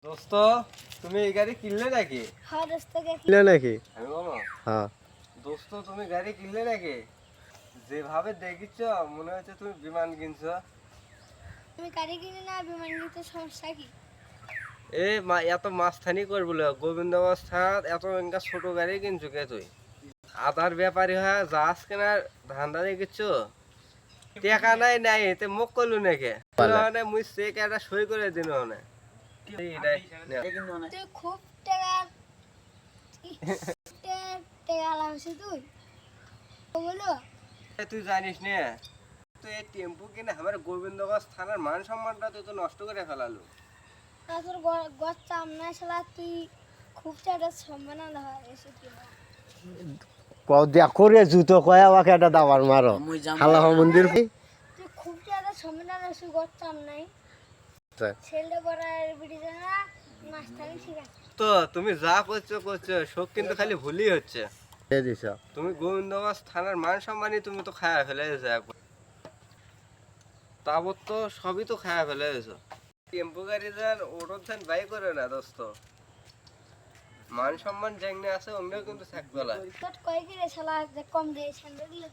দোস্ত তুমি এই গাড়ি কিনলে নাকি? হ্যাঁ দোস্ত কিনলে নাকি? আমি বলো হ্যাঁ। দোস্ত তুমি গাড়ি কিনলে নাকি? যেভাবে দেখিচ্ছ মনে হচ্ছে তুমি বিমান কিনছো। আমি গাড়ি কিনে না বিমান কিনতে সমস্যা কি? এত মাস্তানি করবো গোবিন্দগঞ্জ থানাত এত এনকা ছোট গাড়ি কিনছো কে তুই? আধার ব্যাপারী হয় জাহাজ কেনার ধান্দা দেখিচ্ছ? টাকা নাই এতে মুখ করলু নাকি? মুই চেক একটা সই করে দিন না। তুই খুব টাকা টাকা লাগছে তুই বলো। তুই জানিস না তুই এই টেম্পু কিনে আমার গোবিন্দগঞ্জ থানার মান সম্মানটা তুই তো নষ্ট করে ফেলালু। তোর গছ চামনা শালা তুই খুব টাকা সম্মান হয় এসে কি দেখো রে জুতো কয়া আমাকে একটা দাবার মারো হালা মন্দির। তুই খুব টাকা সম্মান এসে গছ চামনাই ছেলে বড় বিড়ি না মাস্টারি ঠিক আছে। তো তুমি যা করছো শোক কিন্তু খালি ভুলই হচ্ছে। তুমি গোবিন্দগঞ্জ থানার মান সম্মানই তুমি তো খায়া ফেলে তাবত তো সবই তো খায়া ফেলে টেম্পু গাড়ি যান ওটোর ধান বাই করে না দোস্ত। মান সম্মান যেখানে আছে অমনিও কিন্তু থাকবে না। তোর কয় কি রে শালা যে কম দিয়ে স্যান্ডেল দিলে